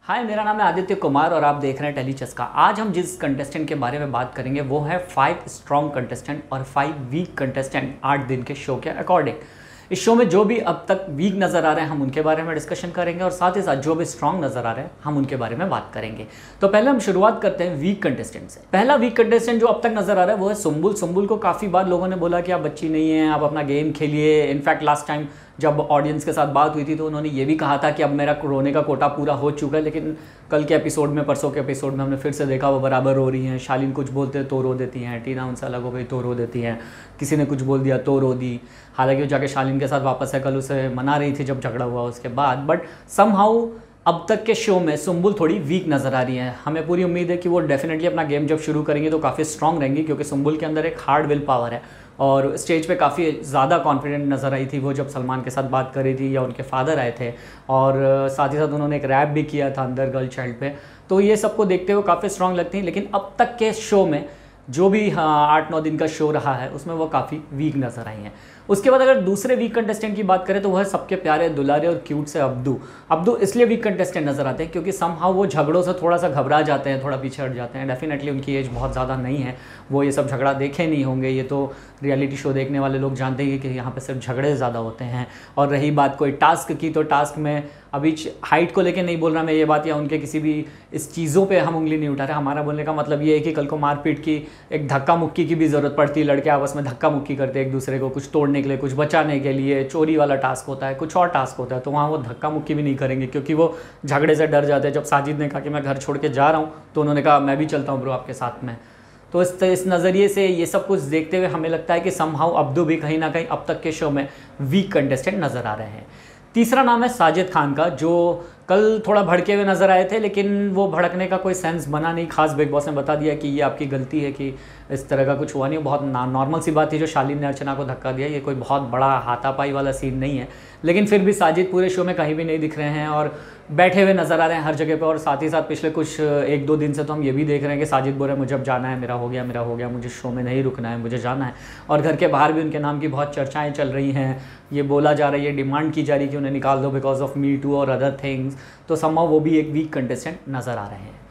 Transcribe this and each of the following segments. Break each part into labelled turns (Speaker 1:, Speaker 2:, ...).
Speaker 1: हाय, मेरा नाम है आदित्य कुमार और आप देख रहे हैं टेलीचस्का। आज हम जिस कंटेस्टेंट के बारे में बात करेंगे वो है 5 स्ट्रॉन्ग कंटेस्टेंट और 5 वीक कंटेस्टेंट 8 दिन के शो के अकॉर्डिंग। इस शो में जो भी अब तक वीक नज़र आ रहे हैं हम उनके बारे में डिस्कशन करेंगे और साथ ही साथ जो भी स्ट्रॉन्ग नज़र आ रहे हैं हम उनके बारे में बात करेंगे। तो पहले हम शुरुआत करते हैं वीक कंटेस्टेंट से। पहला वीक कंटेस्टेंट जो अब तक नज़र आ रहा है वो है सुम्बुल। सुम्बुल को काफ़ी बार लोगों ने बोला कि आप बच्ची नहीं हैं, आप अपना गेम खेलिए। इनफैक्ट लास्ट टाइम जब ऑडियंस के साथ बात हुई थी तो उन्होंने ये भी कहा था कि अब मेरा रोने का कोटा पूरा हो चुका है, लेकिन कल के एपिसोड में, परसों के एपिसोड में हमने फिर से देखा वो बराबर रो रही हैं। शालीन कुछ बोलते तो रो देती हैं, टीना उनसे अलग हो गई तो रो देती हैं, किसी ने कुछ बोल दिया तो रो दी। हालांकि वो जाके शालीन के साथ वापस है, कल उसे मना रही थी जब झगड़ा हुआ उसके बाद। बट समहाउ अब तक के शो में सुम्बुल थोड़ी वीक नज़र आ रही है। हमें पूरी उम्मीद है कि वो डेफिनेटली अपना गेम जब शुरू करेंगी तो काफ़ी स्ट्रॉन्ग रहेंगी, क्योंकि सुम्बुल के अंदर एक हार्ड विल पावर है और स्टेज पे काफ़ी ज़्यादा कॉन्फिडेंट नज़र आई थी वो जब सलमान के साथ बात कर रही थी या उनके फादर आए थे। और साथ ही साथ उन्होंने एक रैप भी किया था अंदर गर्ल चाइल्ड पे। तो ये सबको देखते हुए काफ़ी स्ट्रॉन्ग लगती हैं। लेकिन अब तक के शो में जो भी 8-9 दिन का शो रहा है उसमें वो काफ़ी वीक नज़र आई हैं। उसके बाद अगर दूसरे वीक कंटेस्टेंट की बात करें तो वह सबके प्यारे, दुलारे और क्यूट से अब्दू। अब्दू इसलिए वीक कंटेस्टेंट नज़र आते हैं क्योंकि समहाउ वो झगड़ों से थोड़ा सा घबरा जाते हैं, थोड़ा पीछे हट जाते हैं। डेफिनेटली उनकी एज बहुत ज़्यादा नहीं है, वो ये सब झगड़ा देखे नहीं होंगे। ये तो रियलिटी शो देखने वाले लोग जानते ही कि यहाँ पे सिर्फ झगड़े ज़्यादा होते हैं। और रही बात कोई टास्क की, तो टास्क में अभी हाइट को लेके नहीं बोल रहा मैं ये बात, या उनके किसी भी इस चीज़ों पे हम उंगली नहीं उठा रहे। हमारा बोलने का मतलब ये है कि कल को मारपीट की, एक धक्का मुक्की की भी ज़रूरत पड़ती है। लड़के आपस में धक्का मुक्की करते हैं एक दूसरे को, कुछ तोड़ने के लिए, कुछ बचाने के लिए। चोरी वाला टास्क होता है, कुछ और टास्क होता है, तो वहाँ वो धक्का मुक्की भी नहीं करेंगे क्योंकि वो झगड़े से डर जाते हैं। जब साजिद ने कहा कि मैं घर छोड़ के जा रहा हूँ तो उन्होंने कहा मैं भी चलता हूँ ब्रो आपके साथ में। तो इस नज़रिए से ये सब कुछ देखते हुए हमें लगता है कि समहाउ अब्दू भी कहीं ना कहीं अब तक के शो में वीक कंटेस्टेंट नज़र आ रहे हैं। तीसरा नाम है साजिद खान का, जो कल थोड़ा भड़के हुए नज़र आए थे, लेकिन वो भड़कने का कोई सेंस बना नहीं खास। बिग बॉस ने बता दिया कि ये आपकी गलती है, कि इस तरह का कुछ हुआ नहीं, बहुत नॉर्मल सी बात थी जो शालीन ने अर्चना को धक्का दिया। ये कोई बहुत बड़ा हाथापाई वाला सीन नहीं है। लेकिन फिर भी साजिद पूरे शो में कहीं भी नहीं दिख रहे हैं और बैठे हुए नज़र आ रहे हैं हर जगह पे। और साथ ही साथ पिछले कुछ 1-2 दिन से तो हम ये भी देख रहे हैं कि साजिद बोल रहे हैं मुझे अब जाना है, मेरा हो गया, मेरा हो गया, मुझे शो में नहीं रुकना है, मुझे जाना है। और घर के बाहर भी उनके नाम की बहुत चर्चाएं चल रही हैं। ये बोला जा रहा है, ये डिमांड की जा रही है कि उन्हें निकाल दो बिकॉज ऑफ मी टू और अदर थिंग्स। तो समहाउ वो भी एक वीक कंटेस्टेंट नज़र आ रहे हैं।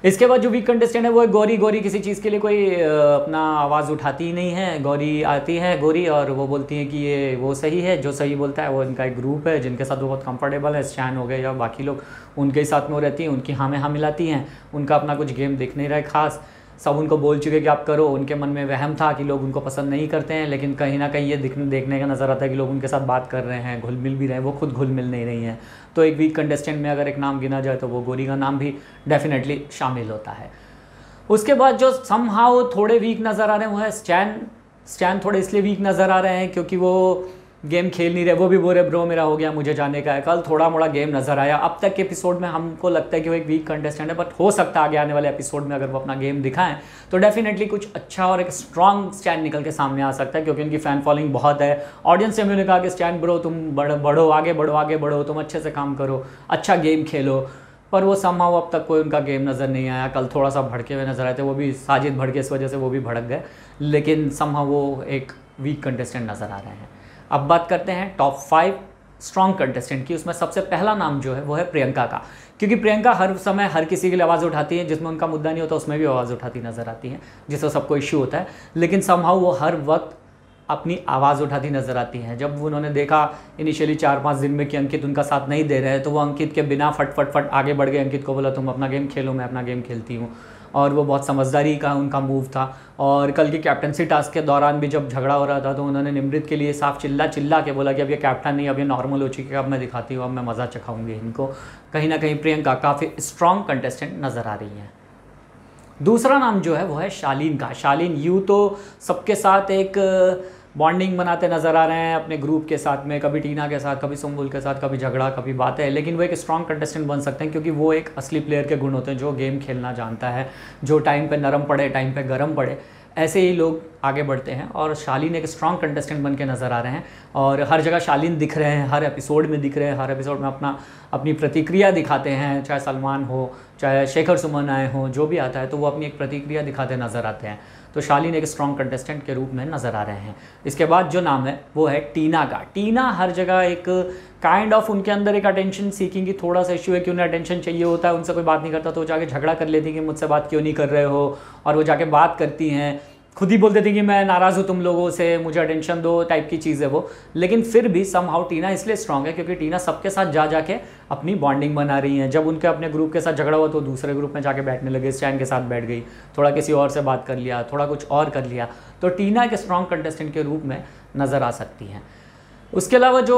Speaker 1: इसके बाद जो वीक कंटेस्टेंट है वो है गौरी। गौरी किसी चीज़ के लिए कोई अपना आवाज़ उठाती ही नहीं है। गौरी आती है गौरी और वो बोलती है कि ये वो सही है, जो सही बोलता है। वो इनका एक ग्रुप है जिनके साथ वो बहुत कंफर्टेबल है, स्टैन हो गए या बाकी लोग उनके साथ में वो रहती हैं, उनकी हाँ में हाँ मिलाती हैं। उनका अपना कुछ गेम दिख नहीं रहा है खास, सब उनको बोल चुके कि आप करो। उनके मन में वहम था कि लोग उनको पसंद नहीं करते हैं, लेकिन कहीं ना कहीं ये देखने का नज़र आता है कि लोग उनके साथ बात कर रहे हैं, घुल मिल भी रहे हैं, वो खुद घुल मिल नहीं रही हैं। तो एक वीक कंटेस्टेंट में अगर एक नाम गिना जाए तो वो गौरी का नाम भी डेफिनेटली शामिल होता है। उसके बाद जो समहाउ थोड़े वीक नज़र आ रहे हैं वो है स्टैन। स्टैन थोड़े इसलिए वीक नज़र आ रहे हैं क्योंकि वो गेम खेल नहीं रहे। वो भी बोल रहे ब्रो मेरा हो गया, मुझे जाने का है। कल थोड़ा मोड़ा गेम नज़र आया। अब तक के एपिसोड में हमको लगता है कि वो एक वीक कंटेस्टेंट है, बट हो सकता है आगे आने वाले एपिसोड में अगर वो अपना गेम दिखाएं तो डेफिनेटली कुछ अच्छा और एक स्ट्रॉन्ग स्टैन निकल के सामने आ सकता है, क्योंकि उनकी फ़ैन फॉलोइंग बहुत है। ऑडियंस से उन्होंने कहा कि स्टैन ब्रो तुम बढ़ो, आगे बढ़ो, आगे बढ़ो, तुम अच्छे से काम करो, अच्छा गेम खेलो। पर वो समहाउ अब तक कोई उनका गेम नज़र नहीं आया। कल थोड़ा सा भड़के हुए नज़र आए थे, वो भी साजिद भड़के, इस वजह से वो भी भड़क गए, लेकिन समहाउ वो एक वीक कंटेस्टेंट नज़र आ रहे हैं। अब बात करते हैं टॉप 5 स्ट्रॉन्ग कंटेस्टेंट की। उसमें सबसे पहला नाम जो है वो है प्रियंका का, क्योंकि प्रियंका हर समय हर किसी के लिए आवाज़ उठाती है। जिसमें उनका मुद्दा नहीं होता उसमें भी आवाज़ उठाती नज़र आती है, जिससे सबको इश्यू होता है। लेकिन समहाउ वो हर वक्त अपनी आवाज़ उठाती नज़र आती हैं। जब उन्होंने देखा इनिशियली 4-5 दिन में कि अंकित उनका साथ नहीं दे रहे हैं, तो वो अंकित के बिना फट आगे बढ़ गए। अंकित को बोला तुम अपना गेम खेलो, मैं अपना गेम खेलती हूँ। और वो बहुत समझदारी का उनका मूव था। और कल की कैप्टनसी टास्क के दौरान भी जब झगड़ा हो रहा था तो उन्होंने निमृत के लिए साफ चिल्ला के बोला कि अब ये कैप्टन नहीं, अब ये नॉर्मल हो चुकी है, अब मैं दिखाती हूँ, अब मैं मज़ा चखाऊंगी इनको। कहीं ना कहीं प्रियंका काफ़ी स्ट्रॉन्ग कंटेस्टेंट नज़र आ रही हैं। दूसरा नाम जो है वो है शालीन का। शालीन यूँ तो सबके साथ एक बॉन्डिंग बनाते नज़र आ रहे हैं अपने ग्रुप के साथ में, कभी टीना के साथ, कभी सुम्बुल के साथ, कभी झगड़ा, कभी बातें। लेकिन वो एक स्ट्रॉन्ग कंटेस्टेंट बन सकते हैं क्योंकि वो एक असली प्लेयर के गुण होते हैं, जो गेम खेलना जानता है, जो टाइम पे नरम पड़े, टाइम पे गरम पड़े। ऐसे ही लोग आगे बढ़ते हैं और शालीन एक स्ट्रॉन्ग कंटेस्टेंट बन के नज़र आ रहे हैं और हर जगह शालीन दिख रहे हैं, हर एपिसोड में दिख रहे हैं, हर एपिसोड में अपनी प्रतिक्रिया दिखाते हैं, चाहे सलमान हो, चाहे शेखर सुमन आए हों, जो भी आता है तो वो अपनी एक प्रतिक्रिया दिखाते नज़र आते हैं। तो शालीन एक स्ट्रॉन्ग कंटेस्टेंट के रूप में नज़र आ रहे हैं। इसके बाद जो नाम है वो है टीना का। टीना हर जगह एक काइंड ऑफ उनके अंदर एक अटेंशन सीकिंग की थोड़ा सा इश्यू है कि उन्हें अटेंशन चाहिए होता है, उनसे कोई बात नहीं करता तो वो जाके झगड़ा कर लेती कि मुझसे बात क्यों नहीं कर रहे हो, और वो जाके बात करती हैं, खुद ही बोल देती कि मैं नाराज़ हूँ तुम लोगों से, मुझे अटेंशन दो टाइप की चीज़ है वो। लेकिन फिर भी समहाउ टीना इसलिए स्ट्रांग है क्योंकि टीना सबके साथ जाके अपनी बॉन्डिंग बना रही हैं। जब उनके अपने ग्रुप के साथ झगड़ा हुआ तो दूसरे ग्रुप में जाके बैठने लगे, स्टैन के साथ बैठ गई, थोड़ा किसी और से बात कर लिया, थोड़ा कुछ और कर लिया। तो टीना एक स्ट्रॉन्ग कंटेस्टेंट के रूप में नज़र आ सकती हैं। उसके अलावा जो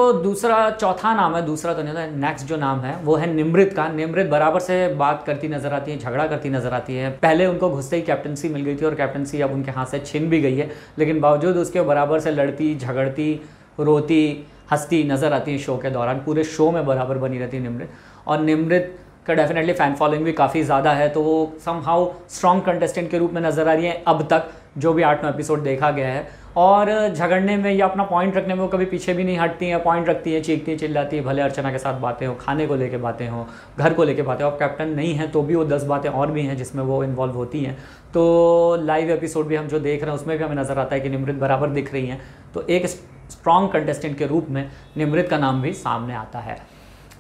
Speaker 1: चौथा नाम है, दूसरा तो नहीं होता, नेक्स्ट जो नाम है वो है निमृत का। निमृत बराबर से बात करती नजर आती है, झगड़ा करती नजर आती है। पहले उनको घुसते ही कैप्टनसी मिल गई थी और कैप्टनसी अब उनके हाथ से छिन भी गई है, लेकिन बावजूद उसके बराबर से लड़ती, झगड़ती, रोती, हंसती नजर आती है शो के दौरान। पूरे शो में बराबर बनी रहती है निमृत, और निमृत का डेफिनेटली फ़ैन फॉलोइंग भी काफ़ी ज़्यादा है, तो वो समहाउ स्ट्रॉन्ग कंटेस्टेंट के रूप में नज़र आ रही है अब तक, जो भी 8 एपिसोड देखा गया है। और झगड़ने में या अपना पॉइंट रखने में वो कभी पीछे भी नहीं हटती हैं, पॉइंट रखती हैं, चीखती हैं, चिल्लाती है, भले अर्चना के साथ बातें हो, खाने को लेके बातें हो, घर को लेके बातें हो। अब कैप्टन नहीं है तो भी वो 10 बातें और भी हैं जिसमें वो इन्वॉल्व होती हैं। तो लाइव एपिसोड भी हम जो देख रहे हैं उसमें भी हमें नज़र आता है कि निमृत बराबर दिख रही हैं। तो एक स्ट्रॉन्ग कंटेस्टेंट के रूप में निमृत का नाम भी सामने आता है।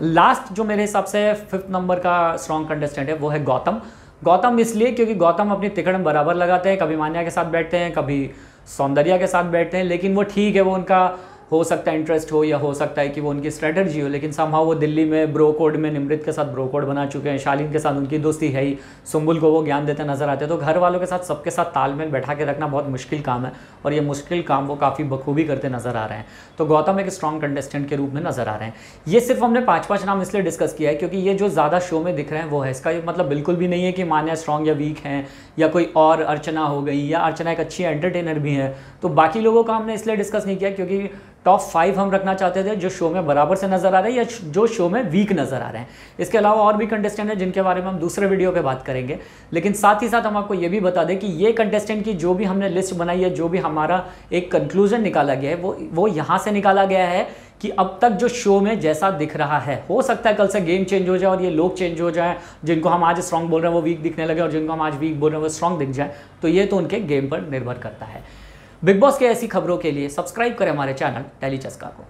Speaker 1: लास्ट जो मेरे हिसाब से 5th नंबर का स्ट्रॉन्ग कंटेस्टेंट है वो है गौतम। गौतम इसलिए क्योंकि गौतम अपनी तिकड़म बराबर लगाते हैं, कभी मान्या के साथ बैठते हैं, कभी सौंदर्या के साथ बैठते हैं, लेकिन वो ठीक है, वो उनका हो सकता है इंटरेस्ट हो या हो सकता है कि वो उनकी स्ट्रेटजी हो, लेकिन समहाउ वो दिल्ली में ब्रो कोड में निमृत के साथ ब्रो कोड बना चुके हैं। शालीन के साथ उनकी दोस्ती है ही, सुम्बुल को वो ज्ञान देते नजर आते हैं। तो घर वालों के साथ सबके साथ तालमेल बैठा के रखना बहुत मुश्किल काम है, और ये मुश्किल काम वो काफ़ी बखूबी करते नजर आ रहे हैं। तो गौतम एक स्ट्रॉन्ग कंटेस्टेंट के रूप में नजर आ रहे हैं। ये सिर्फ हमने 5 नाम इसलिए डिस्कस किया है क्योंकि ये जो ज़्यादा शो में दिख रहे हैं वो है। इसका मतलब बिल्कुल भी नहीं है कि मान्या स्ट्रॉन्ग या वीक हैं, या कोई और अर्चना हो गई, या अर्चना एक अच्छी एंटरटेनर भी है। तो बाकी लोगों का हमने इसलिए डिस्कस नहीं किया क्योंकि टॉप 5 हम रखना चाहते थे जो शो में बराबर से नजर आ रहे हैं या जो शो में वीक नजर आ रहे हैं। इसके अलावा और भी कंटेस्टेंट हैं जिनके बारे में हम दूसरे वीडियो पे बात करेंगे, लेकिन साथ ही साथ हम आपको ये भी बता दें कि ये कंटेस्टेंट की जो भी हमने लिस्ट बनाई है, जो भी हमारा एक कंक्लूजन निकाला गया है, वो यहाँ से निकाला गया है कि अब तक जो शो में जैसा दिख रहा है, हो सकता है कल से गेम चेंज हो जाए और ये लोग चेंज हो जाए, जिनको हम आज स्ट्रॉन्ग बोल रहे हैं वो वीक दिखने लगे और जिनको हम आज वीक बोल रहे हैं वो स्ट्रॉन्ग दिख जाए। तो ये तो उनके गेम पर निर्भर करता है। बिग बॉस के ऐसी खबरों के लिए सब्सक्राइब करें हमारे चैनल टेली चस्का को।